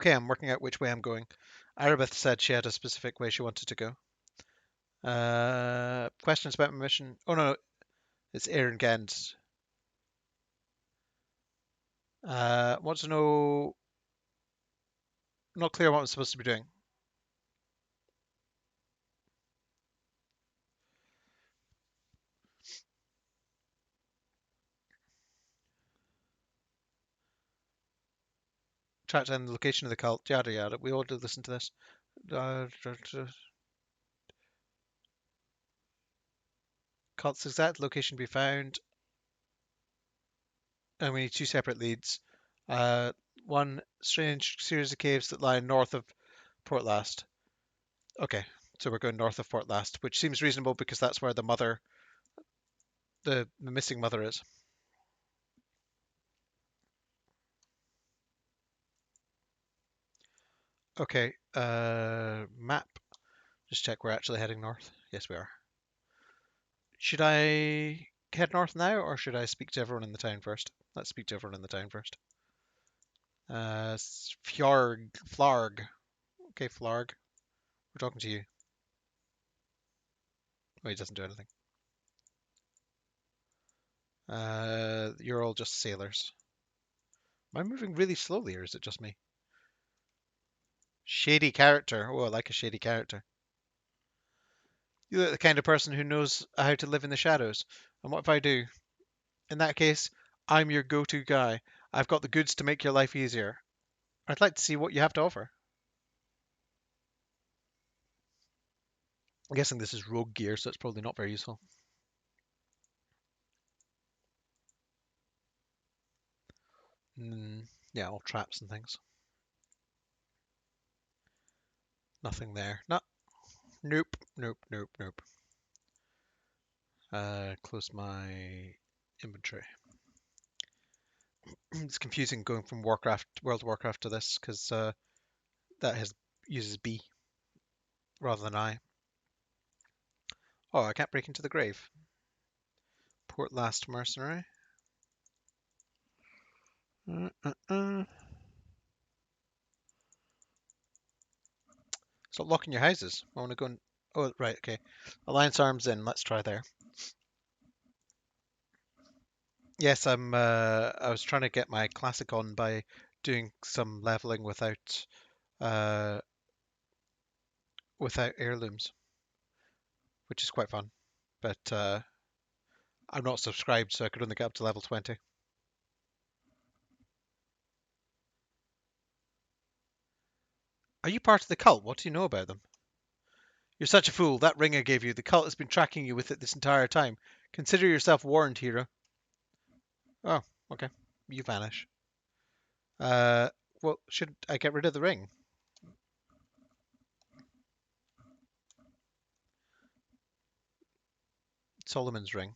Okay, I'm working out which way I'm going. Aribeth said she had a specific way she wanted to go. Questions about my mission? Oh no, it's Aaron Gens. Want to know? Not clear what I'm supposed to be doing. Track down the location of the cult. Yada yada. We all did listen to this. Cult's exact location be found, and we need two separate leads. One strange series of caves that lie north of Port Last. Okay, so we're going north of Port Last, which seems reasonable because that's where the mother, the missing mother is. Okay, map. Just check we're actually heading north. Yes, we are. Should I head north now, or should I speak to everyone in the town first? Let's speak to everyone in the town first. Flarg. Okay, Flarg. We're talking to you. Oh, he doesn't do anything. You're all just sailors. Am I moving really slowly, or is it just me? Shady character. Oh, I like a shady character. You look the kind of person who knows how to live in the shadows. And what if I do? In that case, I'm your go-to guy. I've got the goods to make your life easier. I'd like to see what you have to offer. I'm guessing this is rogue gear, so it's probably not very useful. Yeah, all traps and things. Nothing there. No. Nope. Nope. Nope. Nope. Close my inventory. It's confusing going from World of Warcraft to this because that uses B rather than I. Oh, I can't break into the grave. Port Last Mercenary. Stop locking your houses. I want to go and... Oh, right, okay. Alliance Arms in. Let's try there. Yes, I was trying to get my classic on by doing some leveling uh, without heirlooms, which is quite fun. But I'm not subscribed, so I could only get up to level 20. Are you part of the cult? What do you know about them? You're such a fool. That ring I gave you, the cult has been tracking you with it this entire time. Consider yourself warned, hero. Oh, okay. You vanish. Uh, well, should I get rid of the ring? Solomon's ring.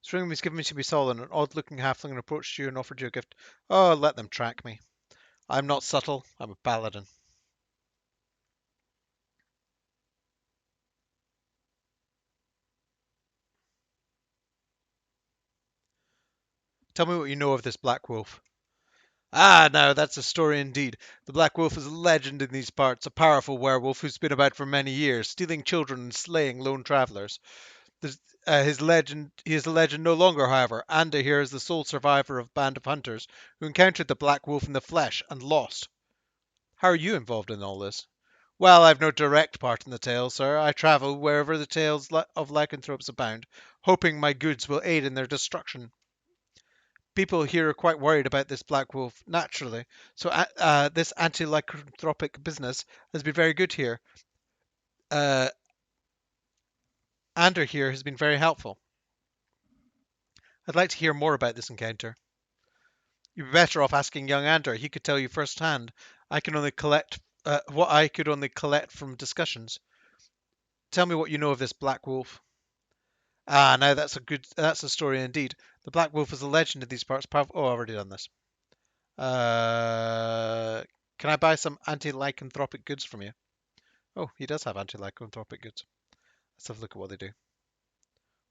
This ring was given me to be Solomon. An odd-looking halfling approached you and offered you a gift. Oh, let them track me. I'm not subtle. I'm a paladin. Tell me what you know of this Black Wolf. Ah, now that's a story indeed. The Black Wolf is a legend in these parts, a powerful werewolf who's been about for many years, stealing children and slaying lone travelers. He is a legend no longer, however. Anda here is the sole survivor of a band of hunters who encountered the Black Wolf in the flesh and lost. How are you involved in all this? Well, I've no direct part in the tale, sir. I travel wherever the tales of lycanthropes abound, hoping my goods will aid in their destruction. People here are quite worried about this black wolf, naturally. So this anti-lycanthropic business has been very good here. Uh, Ander here has been very helpful. I'd like to hear more about this encounter. You'd be better off asking young Ander. He could tell you firsthand. I can only collect what I could only collect from discussions. Tell me what you know of this black wolf. Ah, now that's a story indeed. The black wolf is a legend in these parts. Oh, I've already done this. Uh, can I buy some anti-lycanthropic goods from you? Oh, he does have anti-lycanthropic goods. Let's have a look at what they do.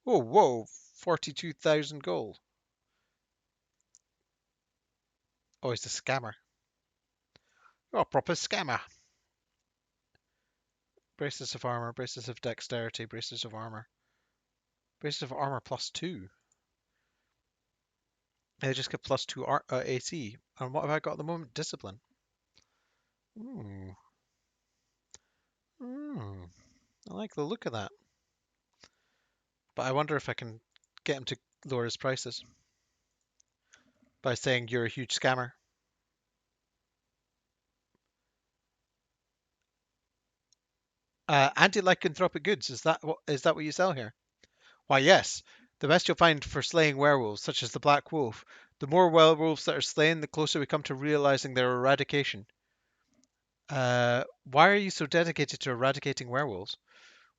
Oh, whoa, 42,000 gold. Oh, he's a scammer. You're a proper scammer. Braces of armor, braces of dexterity, braces of armor. Braces of armor +2. They just get +2 AC. And what have I got at the moment? Discipline. Ooh. Ooh. I like the look of that. But I wonder if I can get him to lower his prices by saying you're a huge scammer. Anti-lycanthropic goods. Is that what you sell here? Why, yes. The best you'll find for slaying werewolves, such as the Black Wolf. The more werewolves that are slain, the closer we come to realizing their eradication. Why are you so dedicated to eradicating werewolves?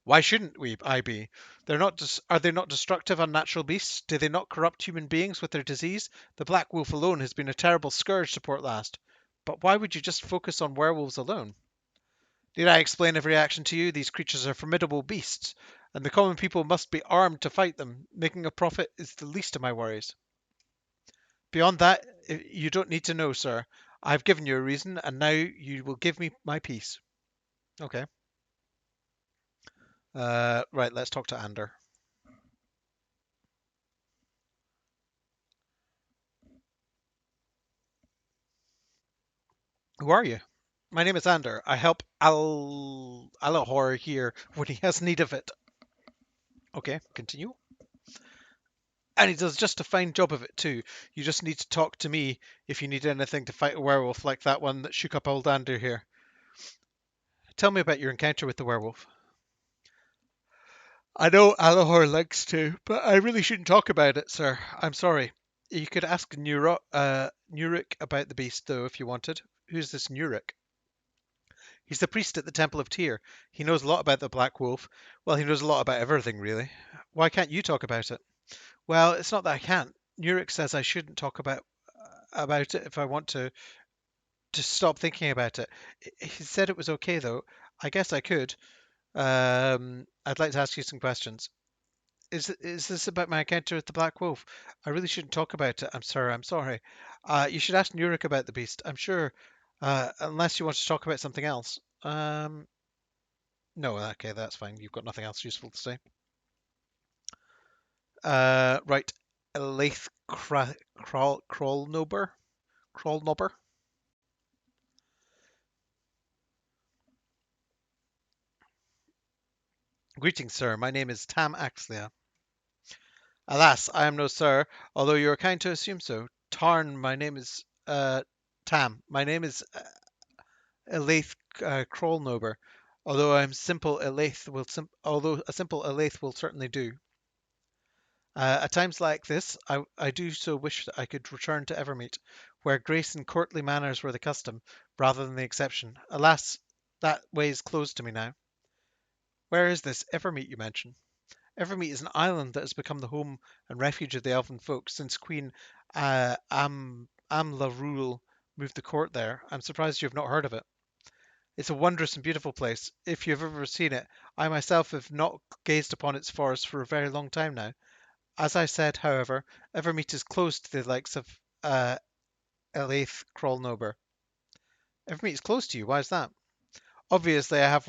Why shouldn't I be? Are they not destructive, unnatural beasts? Do they not corrupt human beings with their disease? The Black Wolf alone has been a terrible scourge to Port Last. But why would you just focus on werewolves alone? Need I explain every action to you? These creatures are formidable beasts, and the common people must be armed to fight them. Making a profit is the least of my worries. Beyond that, you don't need to know, sir. I've given you a reason, and now you will give me my peace. Okay. Right, let's talk to Ander. Who are you? My name is Ander. I help Alahor here when he has need of it. Okay, continue. And he does just a fine job of it too. You just need to talk to me if you need anything to fight a werewolf like that one that shook up old Ander here. Tell me about your encounter with the werewolf. I know Alahor likes to, but I really shouldn't talk about it, sir. I'm sorry. You could ask Nuruk about the beast, though, if you wanted. Who's this Nuruk? He's the priest at the Temple of Tyr. He knows a lot about the Black Wolf. Well, he knows a lot about everything, really. Why can't you talk about it? Well, it's not that I can't. Nuruk says I shouldn't talk about it if I want to stop thinking about it. He said it was okay, though. I guess I could. I'd like to ask you some questions. Is this about my encounter with the Black Wolf? I really shouldn't talk about it. I'm sorry. You should ask Nuruk about the beast. I'm sure, unless you want to talk about something else. No, okay, that's fine. You've got nothing else useful to say. Right. Elaith Crawlnober? Crawlnobber? Greetings, sir. My name is Tam Axlia. Alas, I am no sir, although you are kind to assume so. Tarn, my name is Tam. My name is Elaith Crawlnober. Although a simple Elaith will certainly do. At times like this, I do so wish that I could return to Evermeet, where grace and courtly manners were the custom, rather than the exception. Alas, that way is closed to me now. Where is this Evermeet you mention? Evermeet is an island that has become the home and refuge of the elven folk since Queen Amlarul moved the court there. I'm surprised you have not heard of it. It's a wondrous and beautiful place. If you have ever seen it, I myself have not gazed upon its forests for a very long time now. As I said, however, Evermeet is close to the likes of Elaith Crawlnober. Evermeet is close to you. Why is that? Obviously, I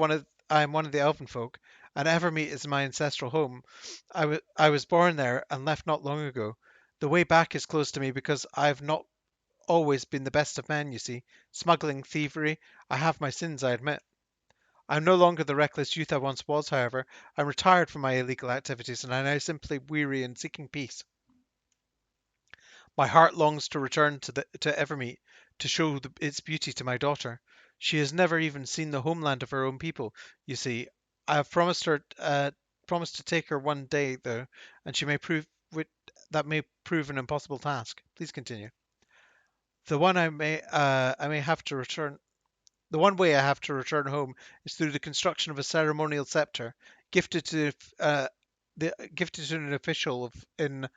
am one of the elven folk, and Evermeet is my ancestral home. I was born there and left not long ago. The way back is close to me because I've not always been the best of men, you see. Smuggling, thievery, I have my sins, I admit. I'm no longer the reckless youth I once was, however. I'm retired from my illegal activities, and I now simply weary and seeking peace. My heart longs to return to Evermeet to show its beauty to my daughter. She has never even seen the homeland of her own people. You see, I have promised to take her one day though, and she may prove that may prove an impossible task. Please continue. The one I may have to return. The one way I have to return home is through the construction of a ceremonial scepter, gifted to gifted to an official in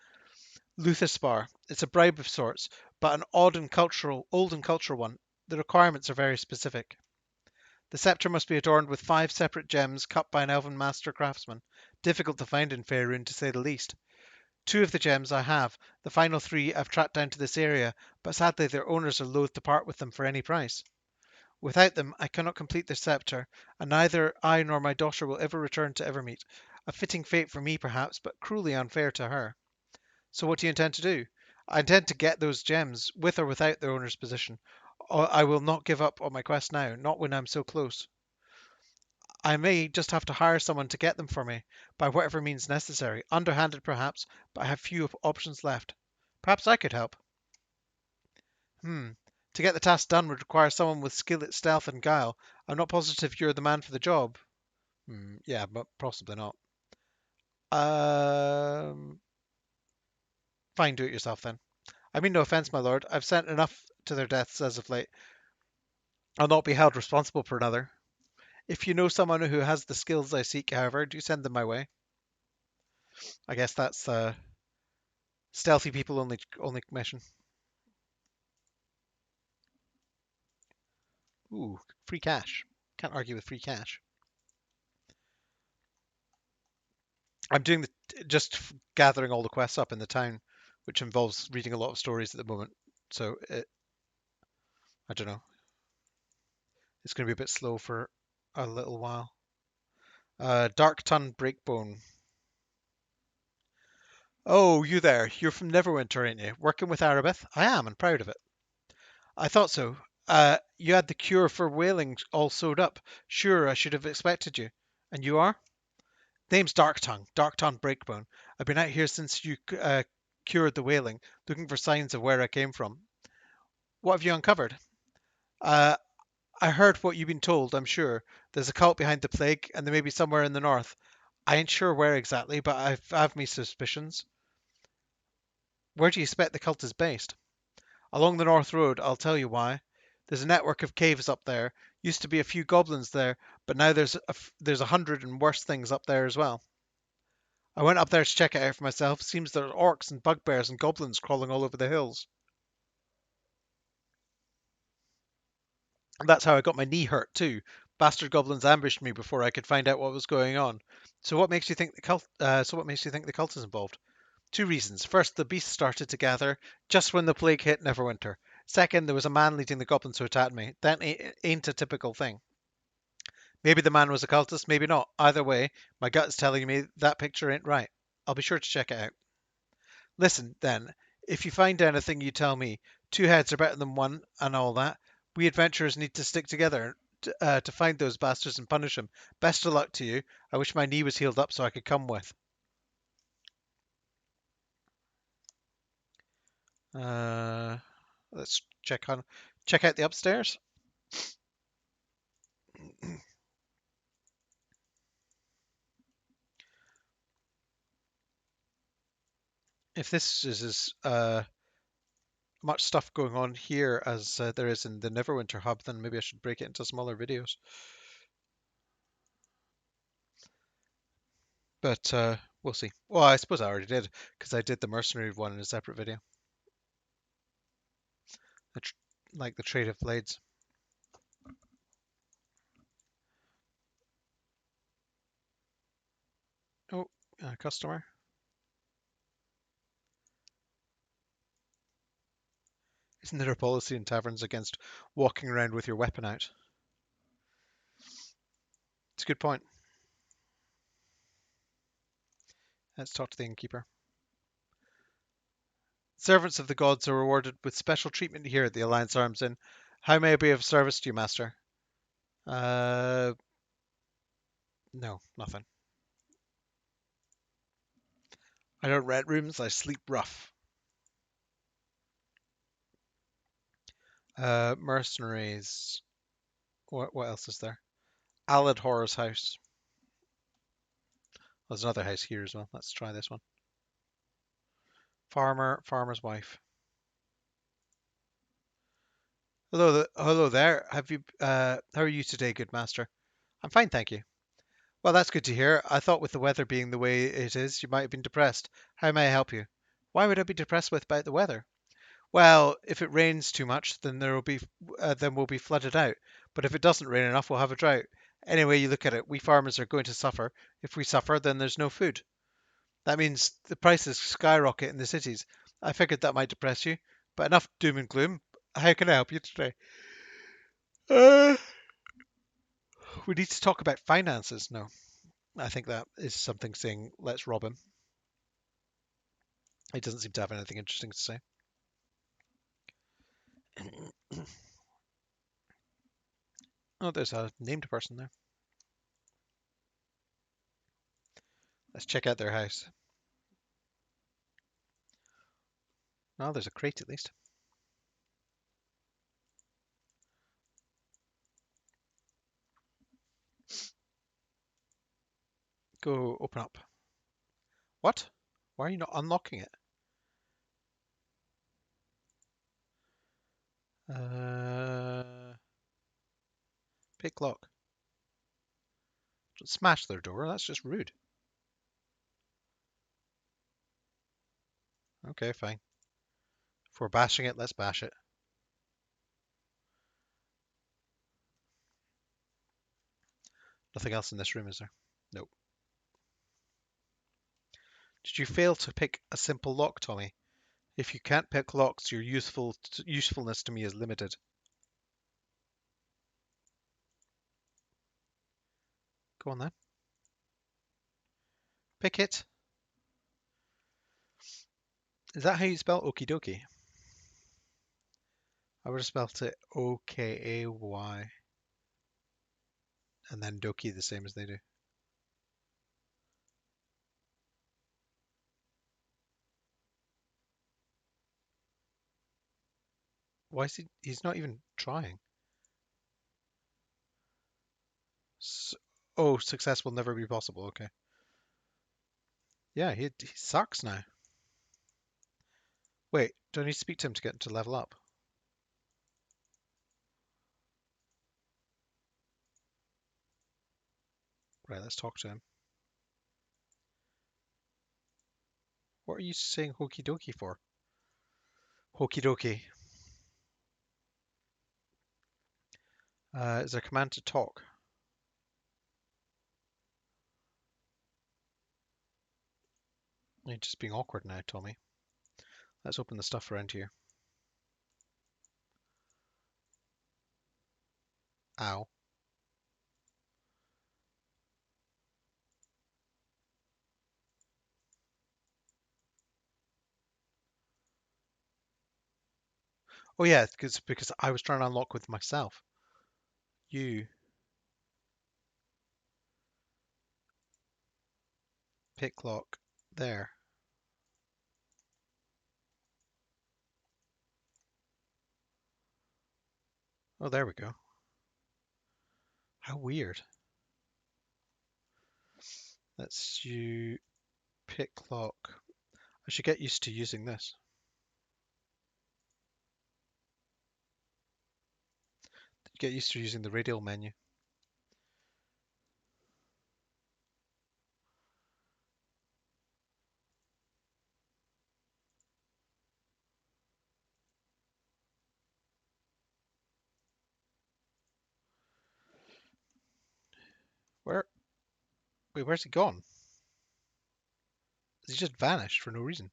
Luthaspar. It's a bribe of sorts, but an old and cultural one. The requirements are very specific. The scepter must be adorned with 5 separate gems cut by an elven master craftsman. Difficult to find in Faerun, to say the least. 2 of the gems I have. The final 3 I've tracked down to this area, but sadly their owners are loath to part with them for any price. Without them, I cannot complete the scepter, and neither I nor my daughter will ever return to Evermeet. A fitting fate for me, perhaps, but cruelly unfair to her. So what do you intend to do? I intend to get those gems, with or without their owner's position. I will not give up on my quest now, not when I'm so close. I may just have to hire someone to get them for me, by whatever means necessary. Underhanded, perhaps, but I have few options left. Perhaps I could help. To get the task done would require someone with skill at stealth and guile. I'm not positive you're the man for the job. Yeah, but possibly not. Um, Fine, do it yourself then. I mean no offence, my lord. I've sent enough to their deaths as of late. I'll not be held responsible for another. If you know someone who has the skills I seek, however, do send them my way. I guess that's stealthy people only mission. Ooh, free cash. Can't argue with free cash. I'm doing just gathering all the quests up in the town, which involves reading a lot of stories at the moment. So I don't know. It's going to be a bit slow for a little while. Dark Ton Breakbone. Oh, you there. You're from Neverwinter, ain't you? Working with Aribeth? I am, and proud of it. I thought so. You had the cure for whaling all sewed up. Sure, I should have expected you. And you are? Name's Dark Tongue Breakbone. I've been out here since you cured the whaling, looking for signs of where I came from. What have you uncovered? Uh, I heard what you've been told, I'm sure. There's a cult behind the plague, and they may be somewhere in the north. I ain't sure where exactly, but I've me suspicions. Where do you expect the cult is based? Along the North Road, I'll tell you why. There's a network of caves up there. Used to be a few goblins there, but now there's 100 and worse things up there as well. I went up there to check it out for myself. Seems there's orcs and bugbears and goblins crawling all over the hills. And that's how I got my knee hurt too. Bastard goblins ambushed me before I could find out what was going on. So what makes you think the cult? So what makes you think the cult is involved? Two reasons. First, the beasts started to gather just when the plague hit Neverwinter. Second, there was a man leading the goblins who attacked me. That ain't a typical thing. Maybe the man was a cultist, maybe not. Either way, my gut is telling me that picture ain't right. I'll be sure to check it out. Listen, then, if you find anything, you tell me. Two heads are better than one, and all that. We adventurers need to stick together to find those bastards and punish them. Best of luck to you. I wish my knee was healed up so I could come with. Uh, let's check out the upstairs. If this is as much stuff going on here as there is in the Neverwinter hub, then maybe I should break it into smaller videos. But we'll see. Well, I suppose I already did, because I did the mercenary one in a separate video. Like the trade of blades. Oh, customer. Isn't there a policy in taverns against walking around with your weapon out? It's a good point. Let's talk to the innkeeper. Servants of the gods are rewarded with special treatment here at the Alliance Arms Inn. How may I be of service to you, master? No, nothing. I don't rent rooms, I sleep rough. Mercenaries. What else is there? Alad Horror's house. There's another house here as well. Let's try this one. Farmer's wife. Hello there. How are you today, good master? I'm fine, thank you. Well, that's good to hear. I thought with the weather being the way it is, you might have been depressed. How may I help you? Why would I be depressed about the weather? Well, if it rains too much, then we'll be flooded out. But if it doesn't rain enough, we'll have a drought. Anyway, you look at it, we farmers are going to suffer. If we suffer, then there's no food. That means the prices skyrocket in the cities. I figured that might depress you, but enough doom and gloom. How can I help you today? We need to talk about finances. No, I think that is something saying, let's rob him. He doesn't seem to have anything interesting to say. Oh, there's a named person there. Let's check out their house. Oh, there's a crate at least. Go open up. What? Why are you not unlocking it? Pick lock. Don't smash their door. That's just rude. Okay, fine. If we're bashing it, let's bash it. Nothing else in this room, is there? Nope. Did you fail to pick a simple lock, Tommy? If you can't pick locks, your usefulness to me is limited. Go on then. Pick it. Is that how you spell okie dokie? I would have spelled it O-K-A-Y. And then dokie the same as they do. Why is he's not even trying. Oh, success will never be possible. Okay. Yeah, he sucks now. Wait, do I need to speak to him to get him to level up? Right, let's talk to him. What are you saying hokey dokey for? Hokey dokey. Is there a command to talk? You're just being awkward now, Tommy. Let's open the stuff around here. Ow. Oh yeah, because I was trying to unlock with myself. You pick lock there. Oh, there we go. How weird. Let's you pick lock. I should get used to using this. Get used to using the radial menu. Where? Wait, where's he gone? He just vanished for no reason.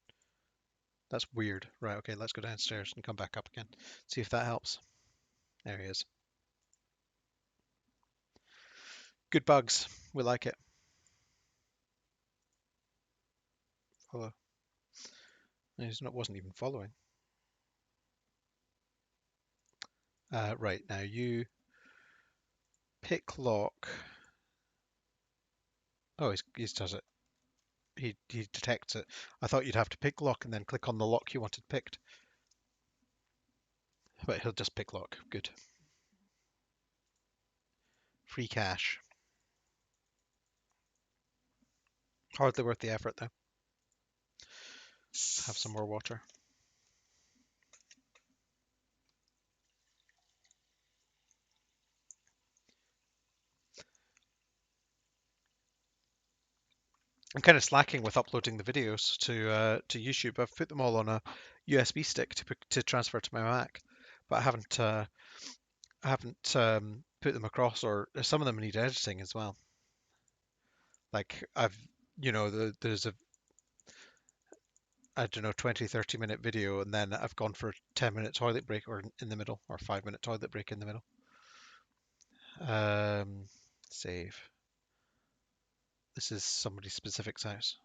That's weird. Right, okay, let's go downstairs and come back up again. See if that helps. There he is. Good bugs. We like it. Follow. Wasn't even following. Right, now you pick lock. Oh, he does it. He detects it. I thought you'd have to pick lock and then click on the lock you wanted picked. But he'll just pick lock. Good. Free cash. Hardly worth the effort, though. Have some more water. I'm kind of slacking with uploading the videos to YouTube. I've put them all on a USB stick to transfer to my Mac, but I haven't put them across, or some of them need editing as well. Like there's a I don't know 20-30 minute video, and then I've gone for a 10-minute toilet break or in the middle, or 5-minute toilet break in the middle. Save. This is somebody's specific house.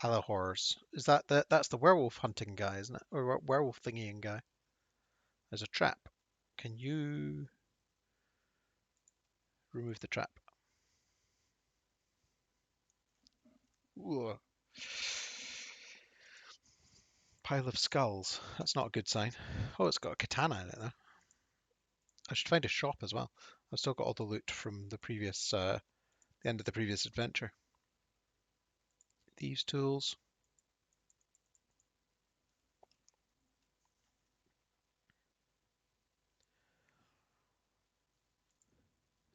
Alahors. Is that that's the werewolf hunting guy, isn't it? Or werewolf thingying guy. There's a trap. Can you remove the trap? Ooh. Pile of skulls. That's not a good sign. Oh, it's got a katana in it though. I should find a shop as well. I've still got all the loot from the previous, the end of the previous adventure. Thieves' tools.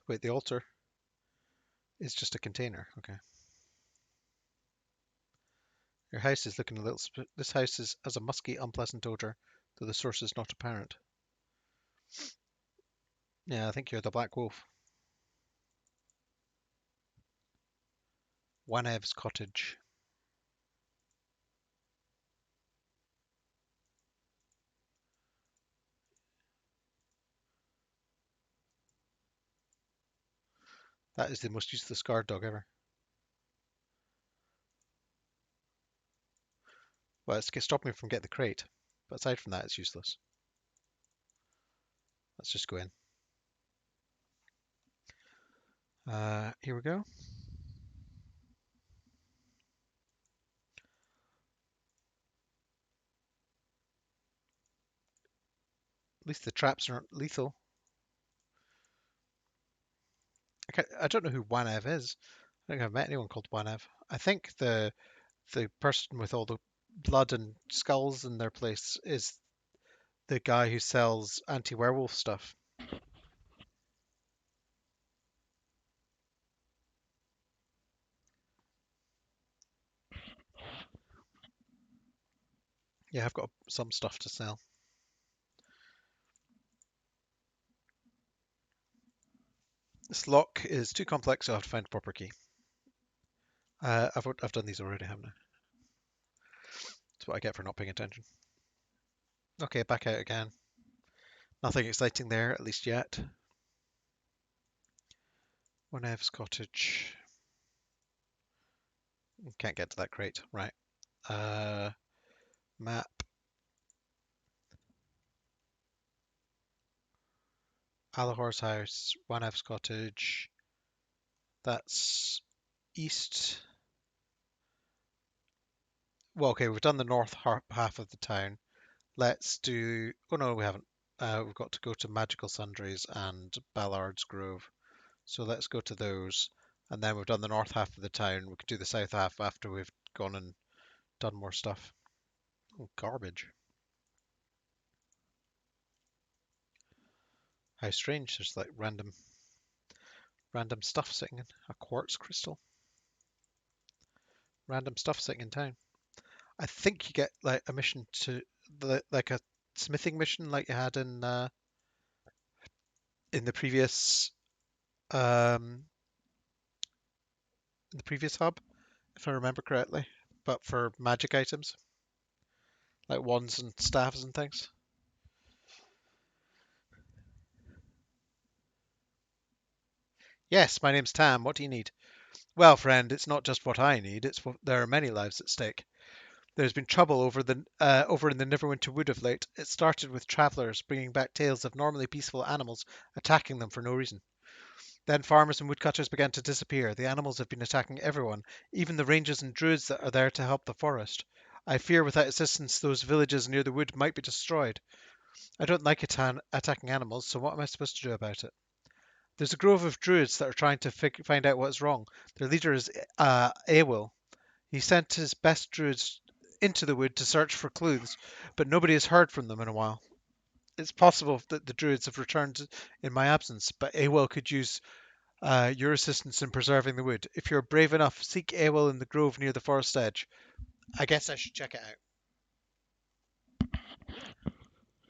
Wait, the altar is just a container. Okay. Your house is looking a little. This house has a musky, unpleasant odor, though the source is not apparent. Yeah, I think you're the Black Wolf. Wanev's cottage. That is the most useless guard dog ever. Well, it's stopping me from getting the crate, but aside from that, it's useless. Let's just go in. Here we go. At least the traps aren't lethal. I don't know who Wanev is. I don't think I've met anyone called Wanev. I think the person with all the blood and skulls in their place is the guy who sells anti-werewolf stuff. Yeah, I've got some stuff to sell. This lock is too complex, so I have to find a proper key. I've done these already, haven't I? That's what I get for not paying attention. Okay, back out again. Nothing exciting there, at least yet. Onev's cottage. Can't get to that crate. Right. Map. Alahor's house. Onev's cottage. That's east. Well, okay, we've done the north half of the town. Let's do. Oh no, we haven't. We've got to go to Magical Sundries and Ballard's Grove. So let's go to those. And then we've done the north half of the town. We could do the south half after we've gone and done more stuff. Oh, garbage. How strange. There's like random stuff sitting in a quartz crystal. Random stuff sitting in town. I think you get like a mission to like a smithing mission like you had in um the previous hub, if I remember correctly. But for magic items, like wands and staffs and things. Yes, my name's Tam. What do you need? Well, friend, it's not just what I need. It's what there are many lives at stake. There's been trouble over in the Neverwinter Wood of late. It started with travellers bringing back tales of normally peaceful animals attacking them for no reason. Then farmers and woodcutters began to disappear. The animals have been attacking everyone, even the rangers and druids that are there to help the forest. I fear without assistance those villages near the wood might be destroyed. I don't like attacking animals, so what am I supposed to do about it? There's a grove of druids that are trying to find out what's wrong. Their leader is Awil. He sent his best druids into the wood to search for clues, but nobody has heard from them in a while. It's possible that the druids have returned in my absence, but Awil could use your assistance in preserving the wood. If you're brave enough, seek Awil in the grove near the forest edge. I guess I should check it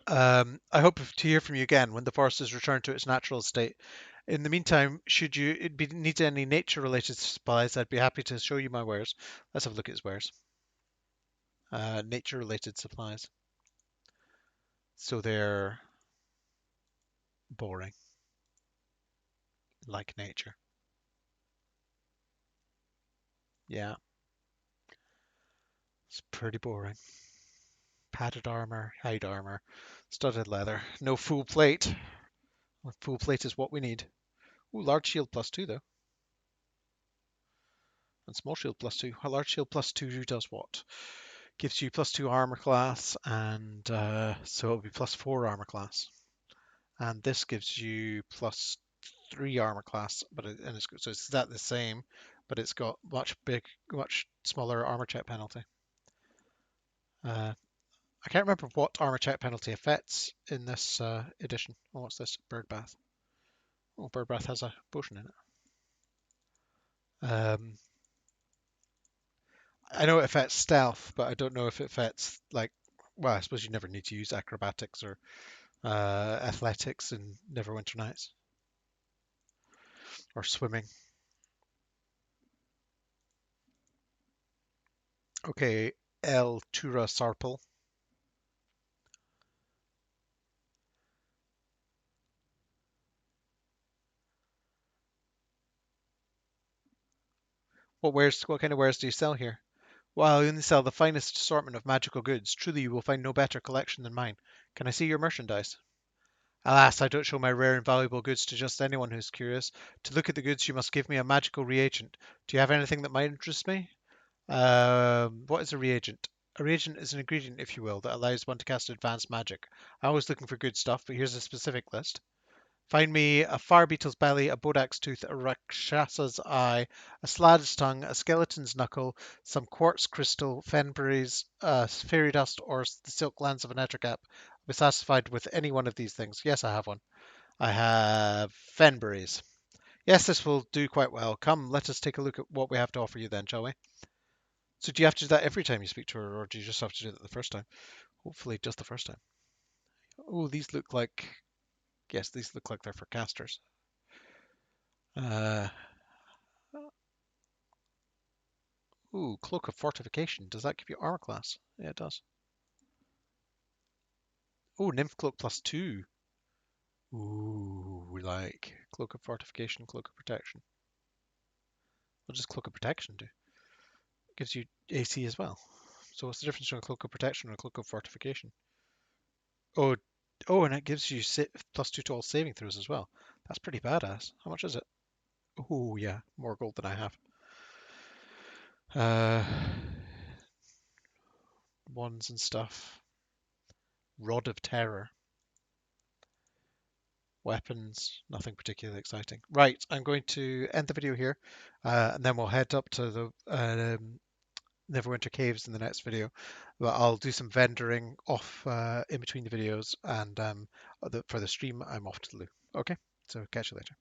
out. I hope to hear from you again when the forest has returned to its natural state. In the meantime, should you need any nature-related supplies, I'd be happy to show you my wares. Let's have a look at his wares. Nature-related supplies. So they're boring. like nature. Yeah, it's pretty boring. Padded armor, hide armor, studded leather, no full plate. Well, full plate is what we need. Ooh, large shield +2 though, and small shield +2. A large shield +2 does what? Gives you +2 armor class, and so it'll be +4 armor class. And this gives you +3 armor class, but so it's exactly the same, but it's got much smaller armor check penalty. I can't remember what armor check penalty affects in this edition. Oh, what's this? Bird Bath. Oh, Bird Bath has a potion in it. I know it affects stealth, but I don't know if it affects like. Well, I suppose you never need to use acrobatics or athletics in Neverwinter Nights or swimming. Okay, El Tura Sarpel. What kind of wares do you sell here? While I only sell the finest assortment of magical goods, truly you will find no better collection than mine. Can I see your merchandise? Alas, I don't show my rare and valuable goods to just anyone who's curious. To look at the goods, you must give me a magical reagent. Do you have anything that might interest me? What is a reagent? A reagent is an ingredient, if you will, that allows one to cast advanced magic. I'm always looking for good stuff, but here's a specific list. Find me a fire beetle's belly, a bodak's tooth, a rakshasa's eye, a slad's tongue, a skeleton's knuckle, some quartz crystal, fenberries, fairy dust, or the silk glands of an ettercap. I'll be satisfied with any one of these things. Yes, I have one. I have fenberries. Yes, this will do quite well. Come, let us take a look at what we have to offer you then, shall we? So do you have to do that every time you speak to her, or do you just have to do it the first time? Hopefully just the first time. Oh, these look like... Yes, these look like they're for casters. Uh, Ooh, Cloak of Fortification. Does that give you armor class? Yeah, it does. Oh, Nymph Cloak +2. Ooh, we like Cloak of Fortification, Cloak of Protection. What does Cloak of Protection do? It gives you AC as well. So what's the difference between a Cloak of Protection and a Cloak of Fortification? Oh, oh, and it gives you +2 to all saving throws as well. That's pretty badass. How much is it? Oh, yeah, more gold than I have. Uh, Wands and stuff. Rod of Terror. Weapons, nothing particularly exciting. Right, I'm going to end the video here, and then we'll head up to the Neverwinter Caves in the next video. But I'll do some vendoring off in between the videos, and for the stream, I'm off to the loo. Okay, so catch you later.